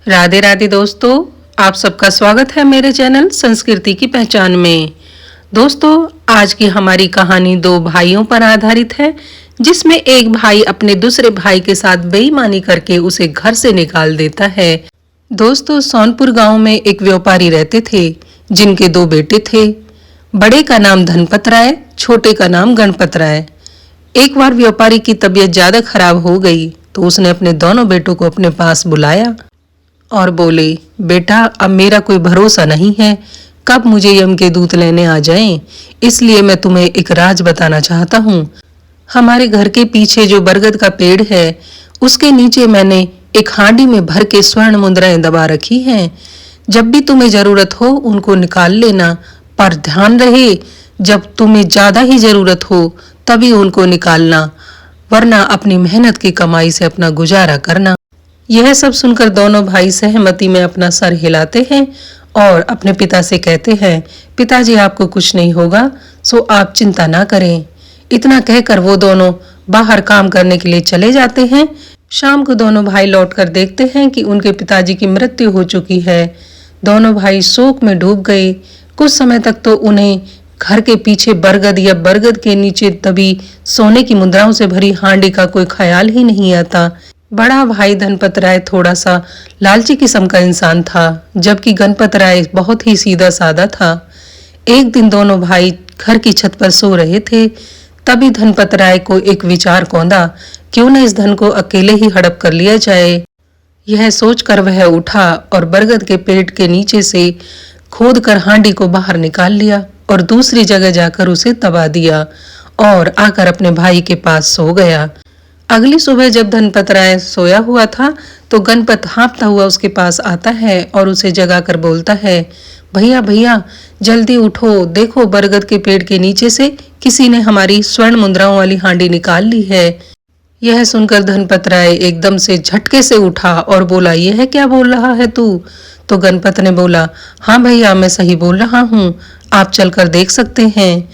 राधे राधे दोस्तों, आप सबका स्वागत है मेरे चैनल संस्कृति की पहचान में। दोस्तों, आज की हमारी कहानी दो भाइयों पर आधारित है, जिसमें एक भाई अपने दूसरे भाई के साथ बेईमानी करके उसे घर से निकाल देता है। दोस्तों, सोनपुर गांव में एक व्यापारी रहते थे, जिनके दो बेटे थे। बड़े का नाम धनपत राय, छोटे का नाम गणपत राय। एक बार व्यापारी की तबीयत ज्यादा खराब हो गई तो उसने अपने दोनों बेटों को अपने पास बुलाया और बोले, बेटा, अब मेरा कोई भरोसा नहीं है कब मुझे यम के दूत लेने आ जाएं, इसलिए मैं तुम्हें एक राज बताना चाहता हूँ। हमारे घर के पीछे जो बरगद का पेड़ है, उसके नीचे मैंने एक हांडी में भर के स्वर्ण मुद्राएं दबा रखी हैं। जब भी तुम्हें जरूरत हो उनको निकाल लेना, पर ध्यान रहे जब तुम्हें ज्यादा ही जरूरत हो तभी उनको निकालना, वरना अपनी मेहनत की कमाई से अपना गुजारा करना। यह सब सुनकर दोनों भाई सहमति में अपना सर हिलाते हैं और अपने पिता से कहते हैं, पिताजी, आपको कुछ नहीं होगा, सो आप चिंता ना करें। इतना कहकर वो दोनों बाहर काम करने के लिए चले जाते हैं। शाम को दोनों भाई लौटकर देखते हैं कि उनके पिताजी की मृत्यु हो चुकी है। दोनों भाई शोक में डूब गए। कुछ समय तक तो उन्हें घर के पीछे बरगद या बरगद के नीचे दबी सोने की मुद्राओं से भरी हांडी का कोई ख्याल ही नहीं आता। बड़ा भाई धनपत राय थोड़ा सा लालची किस्म का इंसान था, जबकि गणपत राय बहुत ही सीधा साधा था। एक दिन दोनों भाई घर की छत पर सो रहे थे, तभी धनपत राय को एक विचार कौंधा, क्यों न इस धन को अकेले ही हड़प कर लिया जाए। यह सोचकर वह उठा और बरगद के पेड़ के नीचे से खोदकर हांडी को बाहर निकाल लिया और दूसरी जगह जाकर उसे दबा दिया और आकर अपने भाई के पास सो गया। अगली सुबह जब धनपत राय सोया हुआ था तो गणपत हाँफता हुआ उसके पास आता है और उसे जगाकर बोलता है, भैया भैया, जल्दी उठो, देखो बरगद के पेड़ के नीचे से किसी ने हमारी स्वर्ण मुद्राओं वाली हांडी निकाल ली है। यह सुनकर धनपत राय एकदम से झटके से उठा और बोला, यह क्या बोल रहा है तू? तो गणपत ने बोला, हाँ भैया, मैं सही बोल रहा हूँ, आप चलकर देख सकते हैं।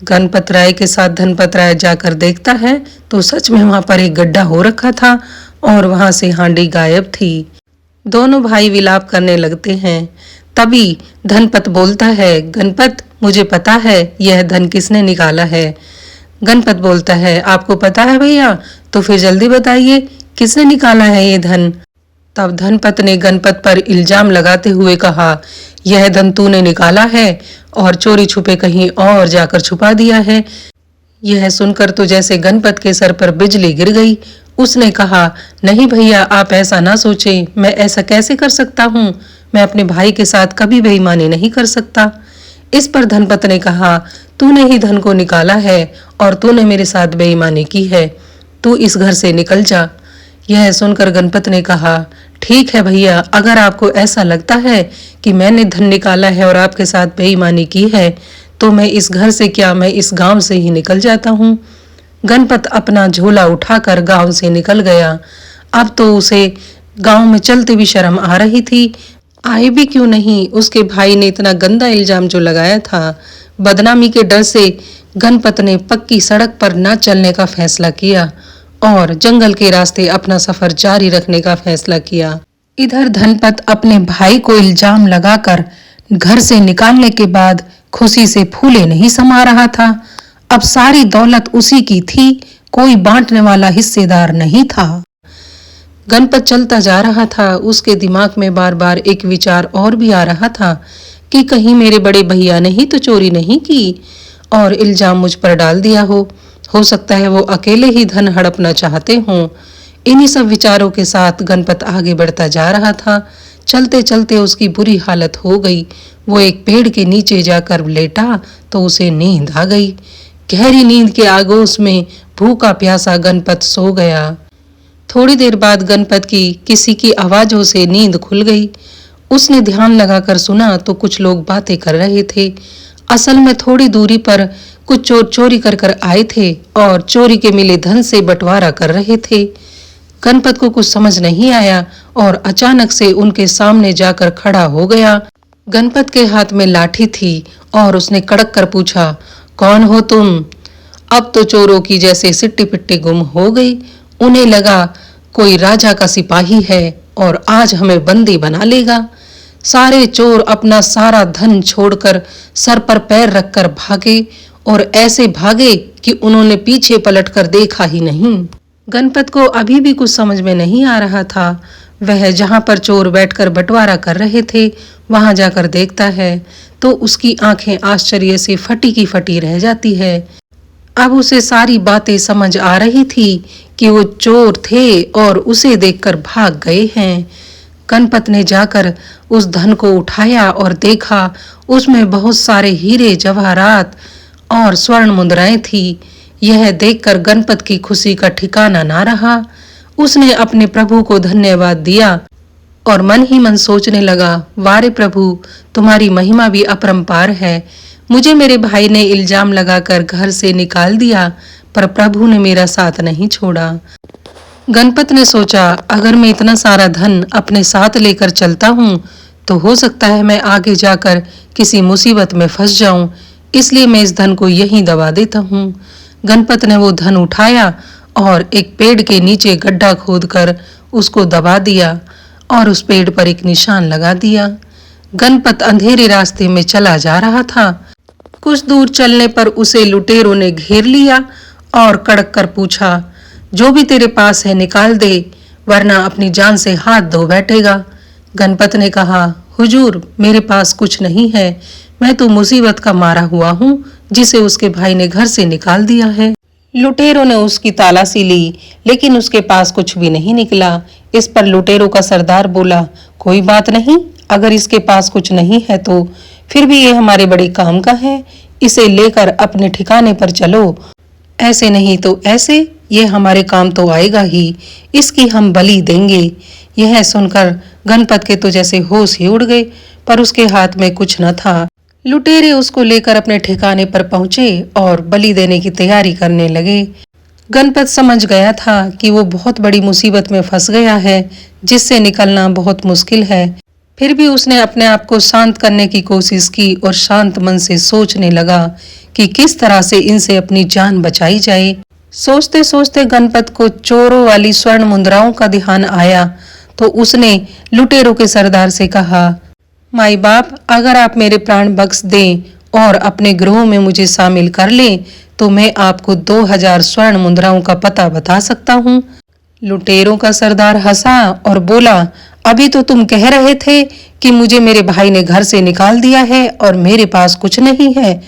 गणपत राय के साथ धनपत राय जाकर देखता है तो सच में वहां पर एक गड्ढा हो रखा था और वहां से हांडी गायब थी। दोनों भाई विलाप करने लगते हैं। तभी धनपत बोलता है, गणपत, मुझे पता है यह धन किसने निकाला है। गणपत बोलता है, आपको पता है भैया? तो फिर जल्दी बताइए, किसने निकाला है ये धन? तब धनपत ने गणपत पर इल्जाम लगाते हुए कहा, यह धन तूने निकाला है और चोरी छुपे कहीं और जाकर छुपा दिया है। यह सुनकर तो जैसे गणपत के सर पर बिजली गिर गई। उसने कहा, नहीं भैया, आप ऐसा ना सोचें, मैं ऐसा कैसे कर सकता हूँ? मैं अपने भाई के साथ कभी बेईमानी नहीं कर सकता। इस पर धनपत ने कहा, तूने ही धन को निकाला है और तूने मेरे साथ बेईमानी की है, तू इस घर से निकल जा। यह सुनकर गणपत ने कहा, ठीक है भैया, अगर आपको ऐसा लगता है कि मैंने धन निकाला है और आपके साथ बेईमानी की है तो मैं इस घर से क्या, मैं इस गांव से ही निकल जाता हूँ। गणपत अपना झोला उठाकर गांव से निकल गया। अब तो उसे गांव में चलते भी शर्म आ रही थी। आए भी क्यों नहीं, उसके भाई ने इतना गंदा इल्जाम जो लगाया था। बदनामी के डर से गणपत ने पक्की सड़क पर न चलने का फैसला किया और जंगल के रास्ते अपना सफर जारी रखने का फैसला किया। इधर धनपत अपने भाई को इल्जाम लगाकर घर से निकालने के बाद खुशी से फूले नहीं समा रहा था। अब सारी दौलत उसी की थी, कोई बांटने वाला हिस्सेदार नहीं था। गणपत चलता जा रहा था, उसके दिमाग में बार बार एक विचार और भी आ रहा था कि कहीं मेरे बड़े भैया ने ही तो चोरी नहीं की और इल्जाम मुझ पर डाल दिया हो सकता है वो अकेले ही धन हड़पना चाहते हों। इन्हीं सब विचारों के साथ गणपत आगे बढ़ता जा रहा था। चलते चलते उसकी बुरी हालत हो गई। वो एक पेड़ के नीचे जाकर लेटा तो उसे नींद आ गई। गहरी नींद के आगोश में भूखा प्यासा गणपत सो गया। थोड़ी देर बाद गणपत की किसी की आवाजों से नींद खुल गई। उसने ध्यान लगाकर सुना तो कुछ लोग बातें कर रहे थे। असल में थोड़ी दूरी पर कुछ चोर चोरी कर आए थे और चोरी के मिले धन से बंटवारा कर रहे थे। गणपत को कुछ समझ नहीं आया और अचानक से उनके सामने जाकर खड़ा हो गया। गणपत के हाथ में लाठी थी और उसने कड़क कर पूछा, कौन हो तुम? अब तो चोरों की जैसे सिट्टी पिट्टी गुम हो गई। उन्हें लगा कोई राजा का सिपाही है और आज हमें बंदी बना लेगा। सारे चोर अपना सारा धन छोड़कर सर पर पैर रखकर भागे और ऐसे भागे कि उन्होंने पीछे पलटकर देखा ही नहीं। गणपत को अभी भी कुछ समझ में नहीं आ रहा था। वह जहां पर चोर बैठकर बंटवारा कर रहे थे वहां जाकर देखता है तो उसकी आंखें आश्चर्य से फटी की फटी रह जाती है। अब उसे सारी बातें समझ आ रही थी कि वो चोर थे और उसे देखकर भाग गए हैं। गणपत ने जाकर उस धन को उठाया और देखा उसमें बहुत सारे हीरे जवाहरात और स्वर्ण मुद्राएं थी। यह देखकर गणपत की खुशी का ठिकाना ना रहा। उसने अपने प्रभु को धन्यवाद दिया और मन ही मन सोचने लगा, वारे प्रभु, तुम्हारी महिमा भी अपरंपार है। मुझे मेरे भाई ने इल्जाम लगाकर घर से निकाल दिया पर प्रभु ने मेरा साथ नहीं छोड़ा। गणपत ने सोचा, अगर मैं इतना सारा धन अपने साथ लेकर चलता हूँ तो हो सकता है मैं आगे जाकर किसी मुसीबत में फंस जाऊं, इसलिए मैं इस धन को यहीं दबा देता हूँ। गणपत ने वो धन उठाया और एक पेड़ के नीचे गड्ढा खोदकर उसको दबा दिया और उस पेड़ पर एक निशान लगा दिया। गणपत अंधेरे रास्ते में चला जा रहा था। कुछ दूर चलने पर उसे लुटेरों ने घेर लिया और कड़क कर पूछा, जो भी तेरे पास है निकाल दे वरना अपनी जान से हाथ धो बैठेगा। गणपत ने कहा, हुजूर, मेरे पास कुछ नहीं है, मैं तो मुसीबत का मारा हुआ हूँ जिसे उसके भाई ने घर से निकाल दिया है। लुटेरों ने उसकी तलाशी ली लेकिन उसके पास कुछ भी नहीं निकला। इस पर लुटेरों का सरदार बोला, कोई बात नहीं, अगर इसके पास कुछ नहीं है तो फिर भी ये हमारे बड़े काम का है, इसे लेकर अपने ठिकाने पर चलो, ऐसे नहीं तो ऐसे ये हमारे काम तो आएगा ही, इसकी हम बलि देंगे। यह सुनकर गणपत के तो जैसे होश ही उड़ गए पर उसके हाथ में कुछ न था। लुटेरे उसको लेकर अपने ठिकाने पर पहुंचे और बलि देने की तैयारी करने लगे। गणपत समझ गया था कि वो बहुत बड़ी मुसीबत में फंस गया है जिससे निकलना बहुत मुश्किल है। फिर भी उसने अपने आप को शांत करने की कोशिश की और शांत मन से सोचने लगा कि किस तरह से इनसे अपनी जान बचाई जाए। सोचते सोचते गणपत को चोरों वाली स्वर्ण मुद्राओं का ध्यान आया तो उसने लुटेरों के सरदार से कहा, माई बाप, अगर आप मेरे प्राण बख्श दें और अपने ग्रोह में मुझे शामिल कर लें तो मैं आपको 2000 स्वर्ण मुद्राओं का पता बता सकता हूँ। लुटेरों का सरदार हंसा और बोला, अभी तो तुम कह रहे थे कि मुझे मेरे भाई ने घर से निकाल दिया है और मेरे पास कुछ नहीं है,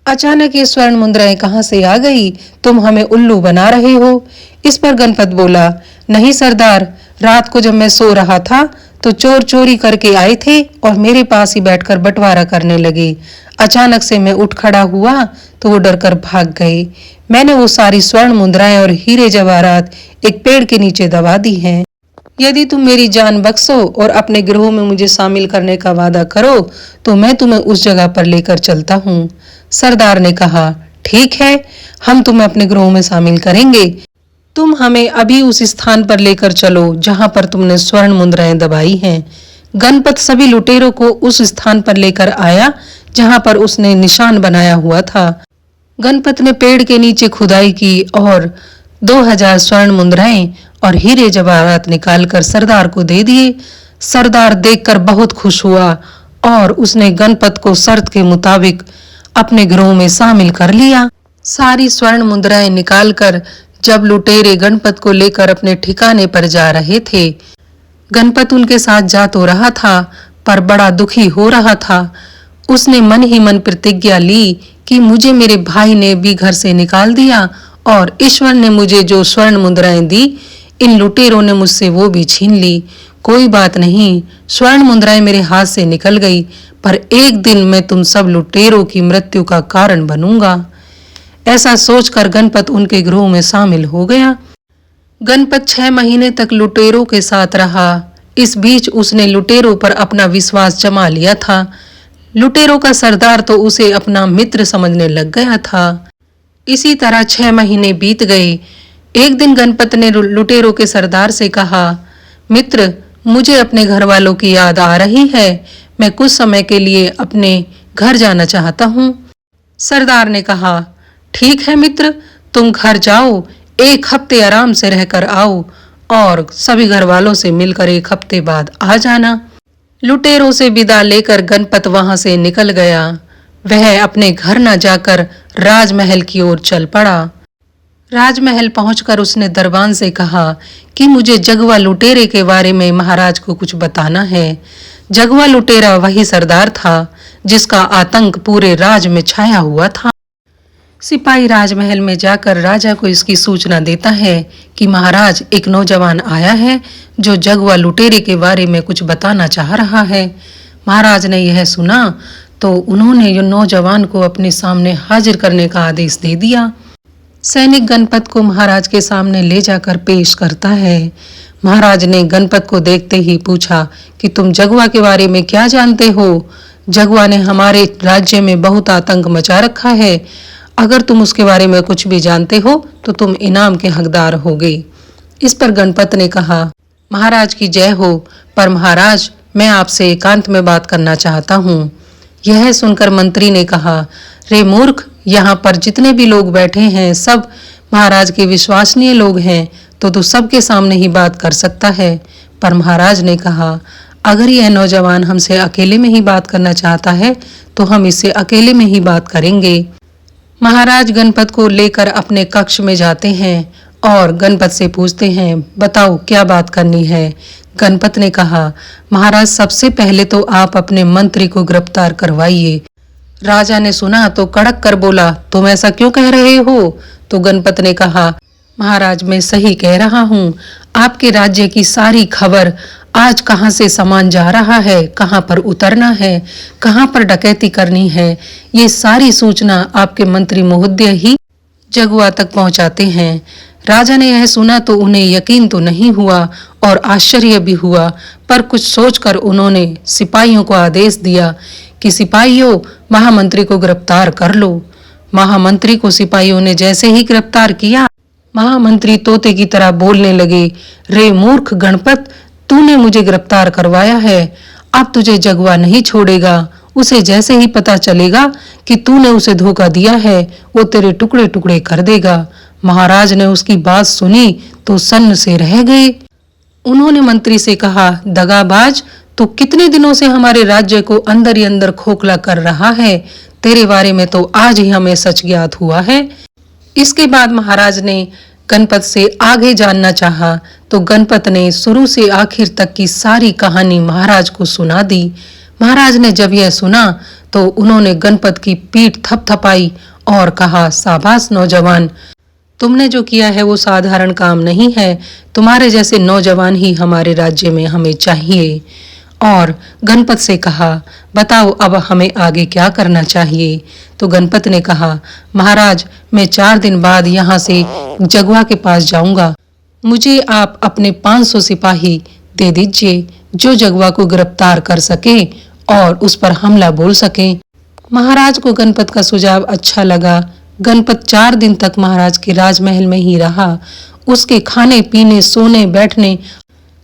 अचानक ये स्वर्ण मुद्राएं कहाँ से आ गई? तुम हमें उल्लू बना रहे हो। इस पर गणपत बोला, नहीं सरदार, रात को जब मैं सो रहा था तो चोर चोरी करके आए थे और मेरे पास ही बैठकर बंटवारा करने लगे। अचानक से मैं उठ खड़ा हुआ तो वो डरकर भाग गए। मैंने वो सारी स्वर्ण मुद्राएं और हीरे जवाहरात एक पेड़ के नीचे दबा दी हैं। यदि तुम मेरी जान बख्शो और अपने गिरोह में मुझे शामिल करने का वादा करो तो मैं तुम्हें उस जगह पर लेकर चलता हूँ। सरदार ने कहा, ठीक है, हम तुम्हें अपने गिरोह में शामिल करेंगे। तुम हमें अभी उस स्थान पर लेकर चलो जहां पर तुमने स्वर्ण मुद्राएं दबाई हैं। गणपत सभी लुटेरों को उस स्थान पर लेकर आया जहां पर उसने निशान बनाया हुआ था। गणपत ने पेड़ के नीचे खुदाई की और 2000 स्वर्ण मुद्राएं और हीरे जवाहरात निकालकर सरदार को दे दिए। सरदार देखकर बहुत खुश हुआ और उसने गणपत को शर्त के मुताबिक अपने गिरोह में शामिल कर लिया। सारी स्वर्ण मुद्राएं निकालकर जब लुटेरे गणपत को लेकर अपने ठिकाने पर जा रहे थे, गणपत उनके साथ जा तो रहा था पर बड़ा दुखी हो रहा था। उसने मन ही मन प्रतिज्ञा ली कि मुझे मेरे भाई ने भी घर से निकाल दिया और ईश्वर ने मुझे जो स्वर्ण मुद्राएं दी, इन लुटेरों ने मुझसे वो भी छीन ली। कोई बात नहीं, स्वर्ण मुद्राएं मेरे हाथ से निकल गई पर एक दिन मैं तुम सब लुटेरों की मृत्यु का कारण बनूंगा। ऐसा सोचकर गणपत उनके गिरोह में शामिल हो गया। गणपत 6 महीने तक लुटेरों के साथ रहा। इस बीच उसने लुटेरों पर अपना विश्वास जमा लिया था। लुटेरों का सरदार तो उसे अपना मित्र समझने लग गया था। इसी तरह 6 महीने बीत गए। एक दिन गणपत ने लुटेरों के सरदार से कहा, मित्र, मुझे अपने घर वालों की याद आ रही है, मैं कुछ समय के लिए अपने घर जाना चाहता हूँ। सरदार ने कहा, ठीक है मित्र, तुम घर जाओ, 1 हफ्ते आराम से रहकर आओ और सभी घर वालों से मिलकर एक हफ्ते बाद आ जाना। लुटेरों से विदा लेकर गणपत वहां से निकल गया। वह अपने घर न जाकर राजमहल की ओर चल पड़ा। राजमहल पहुंचकर उसने दरबान से कहा कि मुझे जगवा लुटेरे के बारे में महाराज को कुछ बताना है। जगवा लुटेरा वही सरदार था जिसका आतंक पूरे राज में छाया हुआ था। सिपाही राजमहल में जाकर राजा को इसकी सूचना देता है कि महाराज, एक नौजवान आया है जो जगवा लुटेरे के बारे में कुछ बताना चाह रहा है। महाराज ने यह सुना तो उन्होंने नौजवान को अपने सामने हाजिर करने का आदेश दे दिया। सैनिक गणपत को महाराज के सामने ले जाकर पेश करता है। महाराज ने गणपत को देखते ही पूछा कि तुम जगवा के बारे में क्या जानते हो? जगवा ने हमारे राज्य में बहुत आतंक मचा रखा है। अगर तुम उसके बारे में कुछ भी जानते हो तो तुम इनाम के हकदार होगे। इस पर गणपत ने कहा, महाराज की जय हो, पर महाराज मैं आपसे एकांत में बात करना चाहता हूँ। यह सुनकर मंत्री ने कहा, रे मूर्ख, यहाँ पर जितने भी लोग बैठे हैं सब महाराज के विश्वसनीय लोग हैं, तो तू सबके सामने ही बात कर सकता है। पर महाराज ने कहा, अगर यह नौजवान हमसे अकेले में ही बात करना चाहता है तो हम इससे अकेले में ही बात करेंगे। महाराज गणपत को लेकर अपने कक्ष में जाते हैं और गणपत से पूछते हैं, बताओ क्या बात करनी है। गणपत ने कहा, महाराज सबसे पहले तो आप अपने मंत्री को गिरफ्तार करवाइए। राजा ने सुना तो कड़क कर बोला, तुम ऐसा क्यों कह रहे हो? तो गणपत ने कहा, महाराज मैं सही कह रहा हूँ। आपके राज्य की सारी खबर, आज कहाँ से सामान जा रहा है, कहाँ पर उतरना है, कहाँ पर डकैती करनी है, ये सारी सूचना आपके मंत्री महोदय ही जगुआ तक पहुंचाते हैं। राजा ने यह सुना तो उन्हें यकीन तो नहीं हुआ और आश्चर्य भी हुआ, पर कुछ सोचकर उन्होंने सिपाहियों को आदेश दिया कि सिपाहियों, महामंत्री को गिरफ्तार कर लो। महामंत्री को सिपाहियों ने जैसे ही गिरफ्तार किया, महामंत्री तोते की तरह बोलने लगे, रे मूर्ख गणपत, तूने मुझे गिरफ्तार करवाया है, अब तुझे जगुआ नहीं छोड़ेगा। उसे जैसे ही पता चलेगा कि तूने उसे धोखा दिया है, वो तेरे टुकड़े टुकड़े कर देगा। महाराज ने उसकी बात सुनी तो सन्न से रह गए। उन्होंने मंत्री से कहा, दगाबाज, तो कितने दिनों से हमारे राज्य को अंदर ही अंदर खोखला कर रहा है। तेरे बारे में तो आज ही हमें सच ज्ञात हुआ है। इसके बाद महाराज ने गणपत से आगे जानना चाहा तो गणपत ने शुरू से आखिर तक की सारी कहानी महाराज को सुना दी। महाराज ने जब यह सुना तो उन्होंने गणपत की पीठ थपथपाई और कहा, शाबाश नौजवान, तुमने जो किया है वो साधारण काम नहीं है। तुम्हारे जैसे नौजवान ही हमारे राज्य में हमें चाहिए। और गणपत से कहा, बताओ अब हमें आगे क्या करना चाहिए। तो गणपत ने कहा, महाराज मैं 4 दिन बाद यहाँ से जगुआ के पास जाऊंगा। मुझे आप अपने 500 सिपाही दे दीजिए जो जगुआ को गिरफ्तार कर सके और उस पर हमला बोल सके। महाराज को गणपत का सुझाव अच्छा लगा। गणपत 4 दिन तक महाराज के राजमहल में ही रहा। उसके खाने पीने सोने बैठने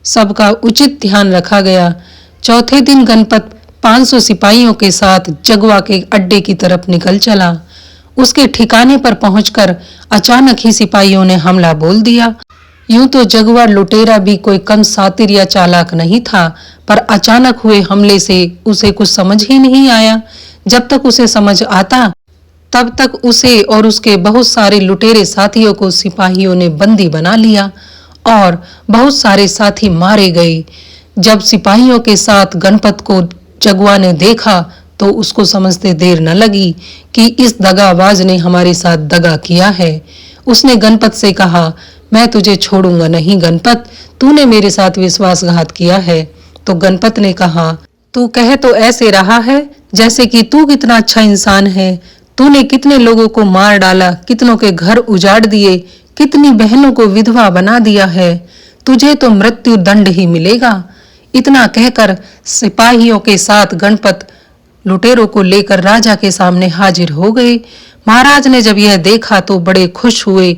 सबका उचित ध्यान रखा गया। चौथे दिन गणपत 500 सिपाहियों के साथ जगुआ के अड्डे की तरफ निकल चला। उसके ठिकाने पर पहुंचकर अचानक ही सिपाहियों ने हमला बोल दिया। यूं तो जगुआ लुटेरा भी कोई कम शातिर या चालाक नहीं था, पर अचानक हुए हमले से उसे कुछ समझ ही नहीं आया। जब तक उसे समझ आता तब तक उसे और उसके बहुत सारे लुटेरे साथियों को सिपाहियों ने बंदी बना लिया और बहुत सारे साथी मारे गए। जब सिपाहियों के साथ गणपत को जगुआ ने देखा तो उसको समझते देर न लगी कि इस दगाबाज ने हमारे साथ दगा किया है। उसने गणपत से कहा, मैं तुझे छोड़ूंगा नहीं गणपत, तूने मेरे साथ विश्वासघात किया है। तो गणपत ने कहा, तू कह तो ऐसे रहा है जैसे कि तू कितना अच्छा इंसान है। तूने कितने लोगों को मार डाला, कितनों के घर उजाड़ दिए, कितनी बहनों को विधवा बना दिया है। तुझे तो मृत्यु दंड ही मिलेगा। इतना कहकर सिपाहियों के साथ गणपत लुटेरों को लेकर राजा के सामने हाजिर हो गए। महाराज ने जब यह देखा तो बड़े खुश हुए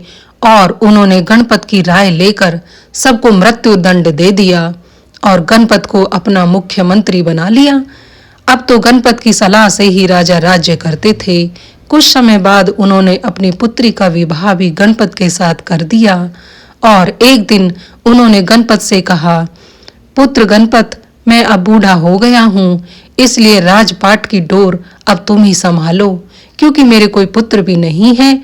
और उन्होंने गणपत की राय लेकर सबको मृत्यु दंड दे दिया और गणपत को अपना मुख्यमंत्री बना लिया। अब तो गणपत की सलाह से ही राजा राज्य करते थे। कुछ समय बाद उन्होंने अपनी पुत्री का विवाह भी गणपत के साथ कर दिया और एक दिन उन्होंने गणपत से कहा, पुत्र गणपत, मैं अब बूढ़ा हो गया हूँ, इसलिए राजपाट की डोर अब तुम ही संभालो, क्योंकि मेरे कोई पुत्र भी नहीं है।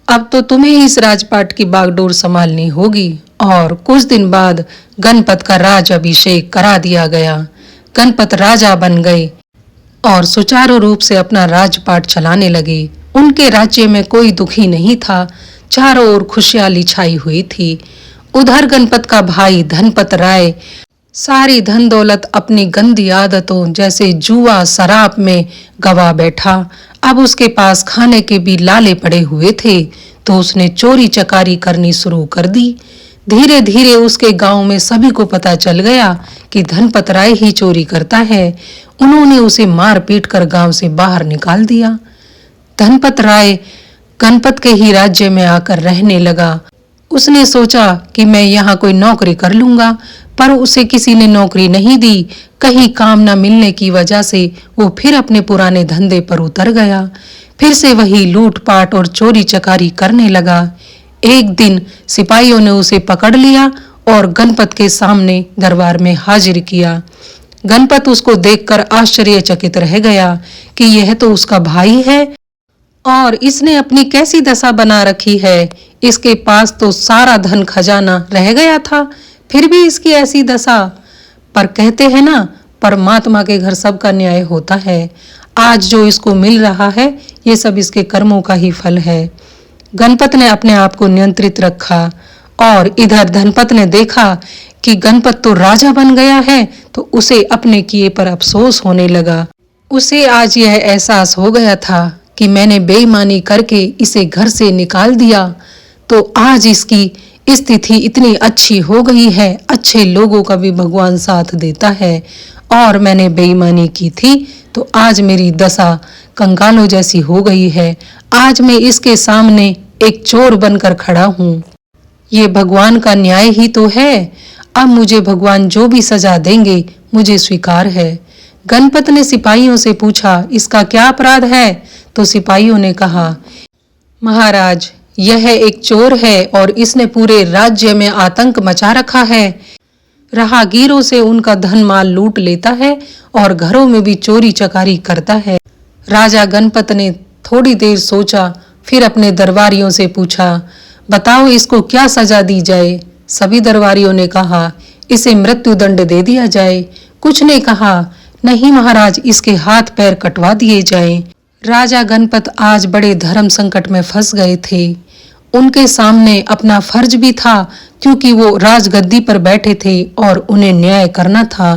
अब तो तुम्हें ही इस राजपाट की बागडोर संभालनी होगी। और कुछ दिन बाद गणपत का राज अभिषेक करा दिया गया। गणपत राजा बन गए और सुचारू रूप से अपना राजपाट चलाने लगे। उनके राज्य में कोई दुखी नहीं था, चारों ओर खुशहाली छाई हुई थी। उधर गणपत का भाई धनपत राय सारी धन दौलत अपनी गंदी आदतों जैसे जुआ शराब में गवा बैठा। अब उसके पास खाने के भी लाले पड़े हुए थे, तो उसने चोरी चकारी करनी शुरू कर दी। धीरे धीरे उसके गांव में सभी को पता चल गया कि धनपत राय ही चोरी करता है। उन्होंने उसे मार पीट कर गांव से बाहर निकाल दिया। धनपत राय गणपत के ही राज्य में आकर रहने लगा। उसने सोचा कि मैं यहाँ कोई नौकरी कर लूंगा, पर उसे किसी ने नौकरी नहीं दी। कहीं काम न मिलने की वजह से वो फिर अपने पुराने धंधे पर उतर गया। फिर से वही लूटपाट और चोरी चकारी करने लगा। एक दिन सिपाहियों ने उसे पकड़ लिया और गणपत के सामने दरबार में हाजिर किया। गणपत उसको देखकर आश्चर्यचकित रह गया कि यह तो उसका भाई है और इसने अपनी कैसी दशा बना रखी है। इसके पास तो सारा धन खजाना रह गया था, फिर भी इसकी ऐसी दशा। पर कहते हैं ना, परमात्मा के घर सबका न्याय होता है। आज जो इसको मिल रहा है, ये सब इसके कर्मों का ही फल है। गणपत ने अपने आप को नियंत्रित रखा और इधर धनपत ने देखा कि गणपत तो राजा बन गया है, तो उसे अपने किए पर अफसोस होने लगा। उसे आज यह एहसास हो गया था कि मैंने बेईमानी करके इसे घर से निकाल दिया, तो आज इसकी स्थिति इतनी अच्छी हो गई है। अच्छे लोगों का भी भगवान साथ देता है, और मैंने बेईमानी की थी तो आज मेरी दशा कंगालों जैसी हो गई है। आज मैं इसके सामने एक चोर बनकर खड़ा हूँ। ये भगवान का न्याय ही तो है। अब मुझे भगवान जो भी सजा देंगे मुझे स्वीकार है। गणपत ने सिपाहियों से पूछा, इसका क्या अपराध है? तो सिपाहियों ने कहा, महाराज, यह एक चोर है और इसने पूरे राज्य में आतंक मचा रखा है। राहगीरों से उनका धन माल लूट लेता है और घरों में भी चोरी चकारी करता है। राजा गणपत ने थोड़ी देर सोचा, फिर अपने दरबारियों से पूछा, बताओ इसको क्या सजा दी जाए? सभी दरबारियों ने कहा, इसे मृत्यु दंड दे दिया जाए। कुछ ने कहा, नहीं महाराज, इसके हाथ पैर कटवा दिए जाएं। राजा गणपत आज बड़े धर्म संकट में फंस गए थे। उनके सामने अपना फर्ज भी था, क्योंकि वो राजगद्दी पर बैठे थे और उन्हें न्याय करना था,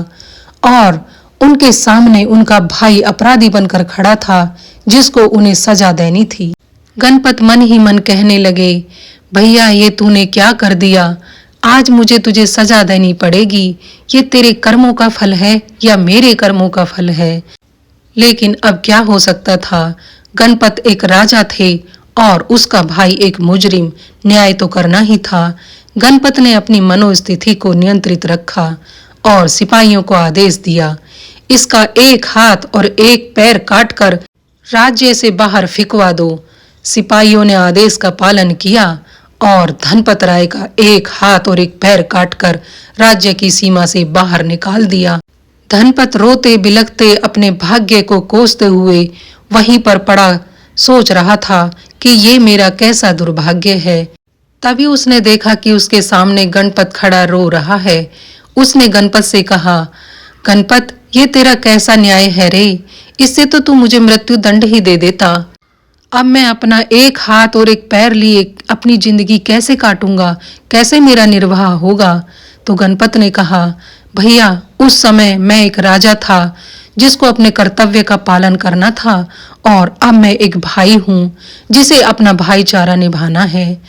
और उनके सामने उनका भाई अपराधी बनकर खड़ा था जिसको उन्हें सजा देनी थी। गणपत मन ही मन कहने लगे, भैया, ये तूने क्या कर दिया? आज मुझे तुझे सजा देनी पड़ेगी। ये तेरे कर्मों का फल है या मेरे कर्मों का फल है? लेकिन अब क्या हो सकता था? गणपत एक राजा थे और उसका भाई एक मुजरिम। न्याय तो करना ही था। गणपत ने अपनी मनोस्थिति को नियंत्रित रखा और सिपाहियों को आदेश दिया, इसका एक हाथ और एक पैर काटकर राज्य से बाहर फिकवा दो। सिपाहियों ने आदेश का पालन किया और धनपत राय का एक हाथ और एक पैर काटकर राज्य की सीमा से बाहर निकाल दिया। धनपत रोते बिलखते अपने भाग्य को कोसते हुए वहीं पर पड़ा सोच रहा था कि ये मेरा कैसा दुर्भाग्य है। तभी उसने देखा कि उसके सामने गणपत खड़ा रो रहा है। उसने गणपत से कहा, गणपत, ये तेरा कैसा न्याय है रे? इससे तो तू मुझे मृत्यु दंड ही दे देता। अब मैं अपना एक हाथ और एक पैर लिए अपनी जिंदगी कैसे काटूंगा? कैसे मेरा निर्वाह होगा? तो गणपत ने कहा, भैया, उस समय मैं एक राजा था जिसको अपने कर्तव्य का पालन करना था, और अब मैं एक भाई हूँ जिसे अपना भाईचारा निभाना है।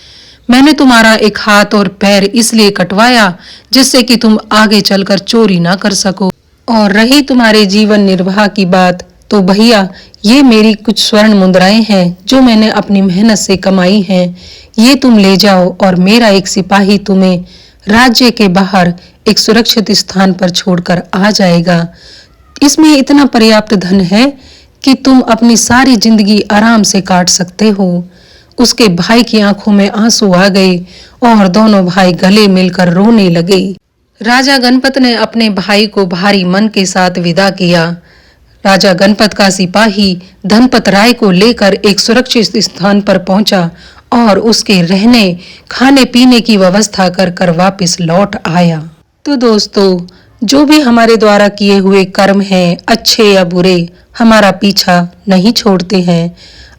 मैंने तुम्हारा एक हाथ और पैर इसलिए कटवाया जिससे कि तुम आगे चलकर चोरी ना कर सको। और रही तुम्हारे जीवन निर्वाह की बात, तो भैया, ये मेरी कुछ स्वर्ण मुद्राएं हैं जो मैंने अपनी मेहनत से कमाई हैं। ये तुम ले जाओ और मेरा एक सिपाही तुम्हें राज्य के बाहर एक सुरक्षित स्थान पर छोड़कर आ जाएगा। इसमें इतना पर्याप्त धन है कि तुम अपनी सारी जिंदगी आराम से काट सकते हो। उसके भाई की आंखों में आंसू आ गए और दोनों भाई गले मिलकर रोने लगे। राजा गणपत ने अपने भाई को भारी मन के साथ विदा किया। राजा गणपत का सिपाही धनपत राय को लेकर एक सुरक्षित स्थान पर पहुंचा और उसके रहने खाने पीने की व्यवस्था कर कर वापस लौट आया। तो दोस्तों, जो भी हमारे द्वारा किए हुए कर्म हैं, अच्छे या बुरे, हमारा पीछा नहीं छोड़ते हैं।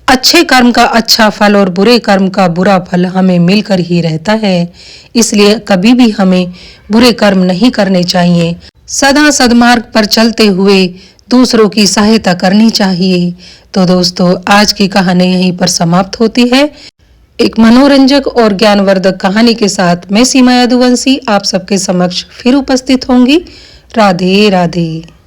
अच्छे कर्म का अच्छा फल और बुरे कर्म का बुरा फल हमें मिलकर ही रहता है। इसलिए कभी भी हमें बुरे कर्म नहीं करने चाहिए। सदा सद्मार्ग पर चलते हुए दूसरों की सहायता करनी चाहिए। तो दोस्तों, आज की कहानी यहीं पर समाप्त होती है। एक मनोरंजक और ज्ञानवर्धक कहानी के साथ मैं सीमा यदुवंशी आप सबके समक्ष फिर उपस्थित होंगी। राधे राधे।